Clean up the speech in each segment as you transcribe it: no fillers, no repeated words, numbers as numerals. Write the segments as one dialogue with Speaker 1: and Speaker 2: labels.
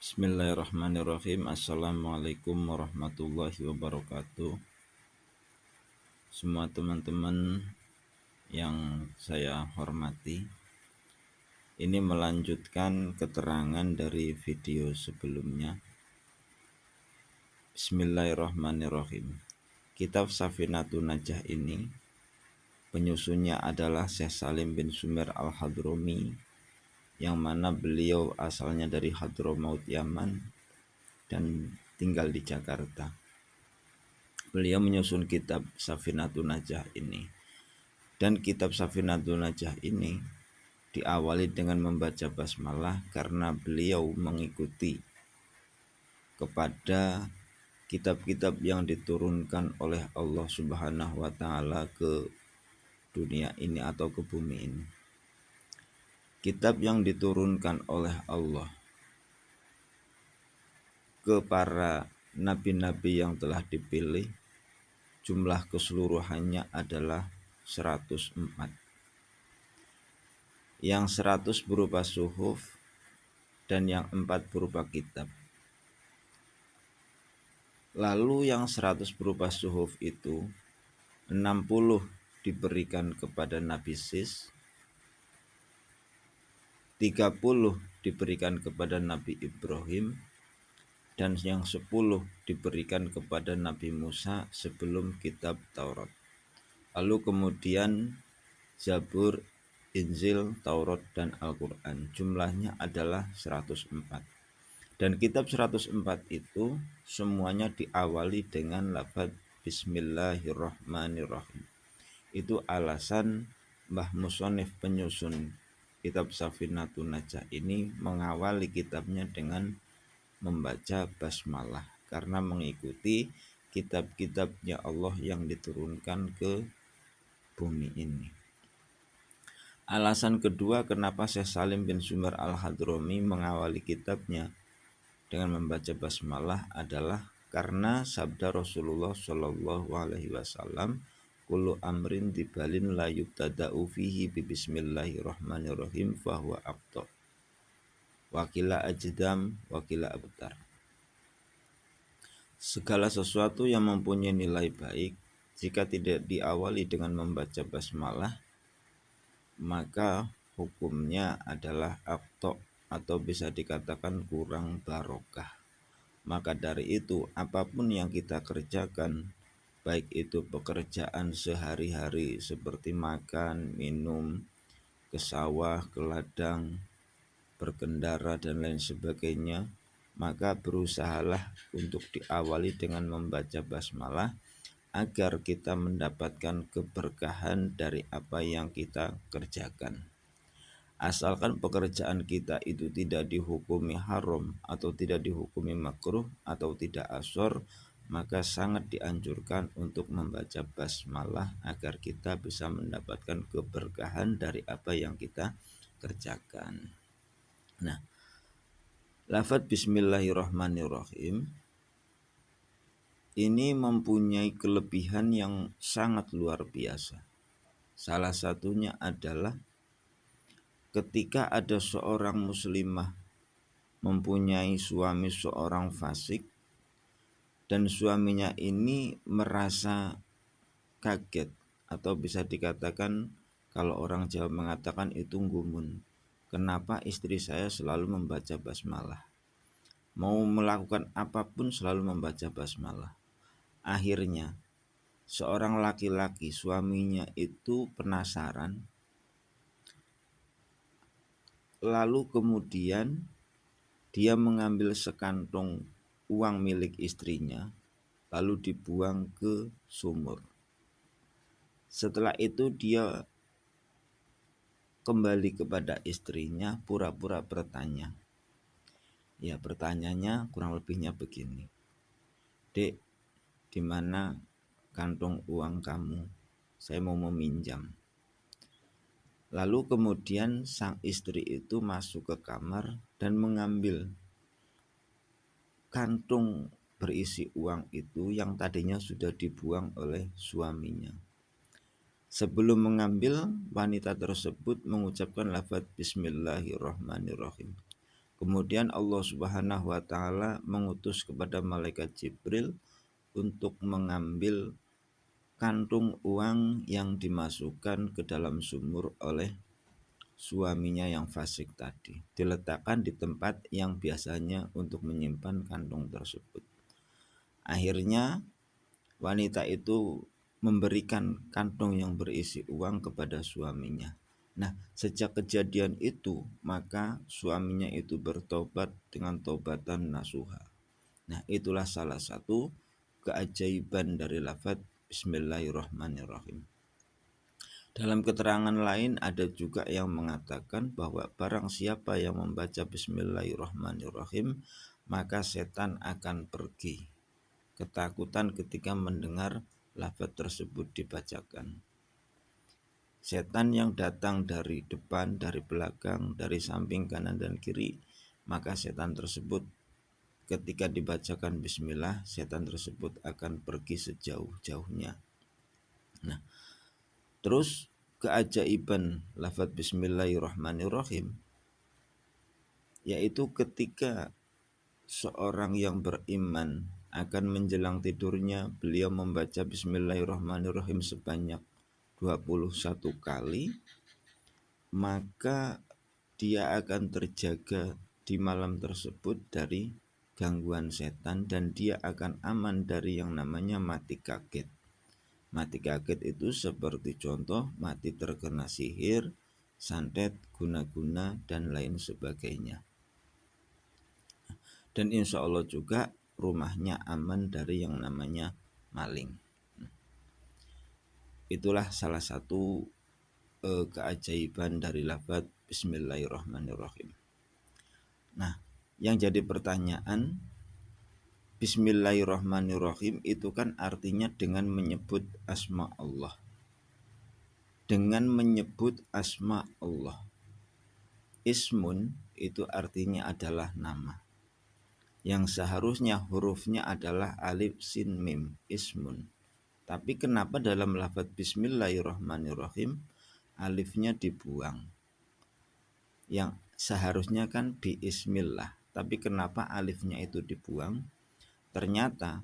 Speaker 1: Bismillahirrahmanirrahim. Assalamualaikum warahmatullahi wabarakatuh. Semua teman-teman yang saya hormati, ini melanjutkan keterangan dari video sebelumnya. Bismillahirrahmanirrahim. Kitab Safinatun Najah ini penyusunnya adalah Syekh Salim bin Sumer Al-Hadrami, yang mana beliau asalnya dari Hadramaut Yaman dan tinggal di Jakarta. Beliau menyusun kitab Safinatun Najah ini. Dan kitab Safinatun Najah ini diawali dengan membaca basmalah karena beliau mengikuti kepada kitab-kitab yang diturunkan oleh Allah Subhanahu wa taala ke dunia ini atau ke bumi ini. Kitab yang diturunkan oleh Allah ke para nabi-nabi yang telah dipilih, jumlah keseluruhannya adalah 104. Yang 100 berupa suhuf dan yang 4 berupa kitab. Lalu yang 100 berupa suhuf itu 60 diberikan kepada Nabi Sis, 30 diberikan kepada Nabi Ibrahim, dan yang 10 diberikan kepada Nabi Musa sebelum kitab Taurat. Lalu kemudian Zabur, Injil, Taurat, dan Al-Quran. Jumlahnya adalah 104. Dan kitab 104 itu semuanya diawali dengan lafaz Bismillahirrahmanirrahim. Itu alasan Mbah Musonif penyusun kitab Safinatun Najah ini mengawali kitabnya dengan membaca basmalah, karena mengikuti kitab-kitabnya Allah yang diturunkan ke bumi ini. Alasan kedua kenapa Syekh Salim bin Sumer Al-Hadrami mengawali kitabnya dengan membaca basmalah adalah karena sabda Rasulullah Shallallahu Alaihi Wasallam, kullu amrin dibalin la yubtada'u fihi bi bismillahirrahmanirrahim fahuwa aqta, wakila ajdam, wakila abtar. Segala sesuatu yang mempunyai nilai baik, jika tidak diawali dengan membaca basmalah, maka hukumnya adalah aqta, atau bisa dikatakan kurang barokah. Maka dari itu, apapun yang kita kerjakan, baik itu pekerjaan sehari-hari seperti makan, minum, ke sawah, ke ladang, berkendara, dan lain sebagainya, maka berusahalah untuk diawali dengan membaca basmalah agar kita mendapatkan keberkahan dari apa yang kita kerjakan. Asalkan pekerjaan kita itu tidak dihukumi haram atau tidak dihukumi makruh atau tidak asor, maka sangat dianjurkan untuk membaca basmalah agar kita bisa mendapatkan keberkahan dari apa yang kita kerjakan. Nah, lafaz Bismillahirrahmanirrahim ini mempunyai kelebihan yang sangat luar biasa. Salah satunya adalah ketika ada seorang muslimah mempunyai suami seorang fasik, dan suaminya ini merasa kaget, atau bisa dikatakan kalau orang Jawa mengatakan itu gumun. Kenapa istri saya selalu membaca basmalah? Mau melakukan apapun selalu membaca basmalah. Akhirnya seorang laki-laki, suaminya itu penasaran, lalu kemudian dia mengambil sekantong uang milik istrinya lalu dibuang ke sumur. Setelah itu dia kembali kepada istrinya, pura-pura bertanya. Ya, pertanyaannya kurang lebihnya begini. Dek, di mana kantong uang kamu? Saya mau meminjam. Lalu kemudian sang istri itu masuk ke kamar dan mengambil kantung berisi uang itu yang tadinya sudah dibuang oleh suaminya. Sebelum mengambil, wanita tersebut mengucapkan lafaz Bismillahirrahmanirrahim. Kemudian Allah Subhanahu wa taala mengutus kepada malaikat Jibril untuk mengambil kantung uang yang dimasukkan ke dalam sumur oleh suaminya yang fasik tadi. Diletakkan di tempat yang biasanya untuk menyimpan kantung tersebut. Akhirnya wanita itu memberikan kantong yang berisi uang kepada suaminya. Nah, sejak kejadian itu, maka suaminya itu bertobat dengan tobatan nasuha. Nah, itulah salah satu keajaiban dari lafaz Bismillahirrahmanirrahim. Dalam keterangan lain ada juga yang mengatakan bahwa barang siapa yang membaca Bismillahirrahmanirrahim, maka setan akan pergi. Ketakutan ketika mendengar lafaz tersebut dibacakan. Setan yang datang dari depan, dari belakang, dari samping kanan dan kiri, maka setan tersebut ketika dibacakan bismillah, setan tersebut akan pergi sejauh-jauhnya. Nah, terus keajaiban lafaz bismillahirrahmanirrahim yaitu ketika seorang yang beriman akan menjelang tidurnya, beliau membaca bismillahirrahmanirrahim sebanyak 21 kali, maka dia akan terjaga di malam tersebut dari gangguan setan dan dia akan aman dari yang namanya mati kaget. Mati kaget itu seperti contoh mati terkena sihir, santet, guna-guna, dan lain sebagainya. Dan insya Allah juga rumahnya aman dari yang namanya maling. Itulah salah satu keajaiban dari lafaz Bismillahirrahmanirrahim. Nah, yang jadi pertanyaan, Bismillahirrahmanirrahim itu kan artinya dengan menyebut asma Allah. Dengan menyebut asma Allah. Ismun itu artinya adalah nama. Yang seharusnya hurufnya adalah alif sin mim, ismun. Tapi kenapa dalam lafaz Bismillahirrahmanirrahim alifnya dibuang? Yang seharusnya kan biismillah, tapi kenapa alifnya itu dibuang? Ternyata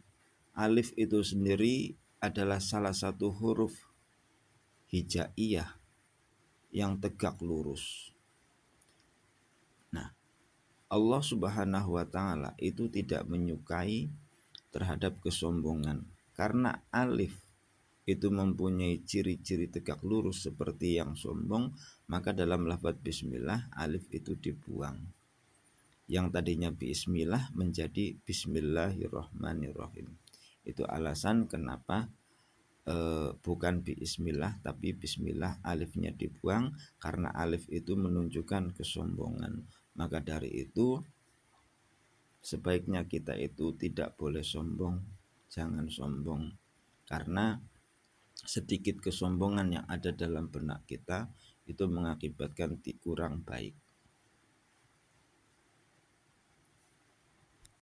Speaker 1: alif itu sendiri adalah salah satu huruf hijaiyah yang tegak lurus. Nah, Allah Subhanahu wa taala itu tidak menyukai terhadap kesombongan karena alif itu mempunyai ciri-ciri tegak lurus seperti yang sombong, maka dalam lafaz bismillah alif itu dibuang. Yang tadinya bismillah menjadi bismillahirrahmanirrahim. Itu alasan kenapa bukan bismillah tapi bismillah, alifnya dibuang karena alif itu menunjukkan kesombongan. Maka dari itu sebaiknya kita itu tidak boleh sombong, jangan sombong, karena sedikit kesombongan yang ada dalam benak kita itu mengakibatkan kurang baik.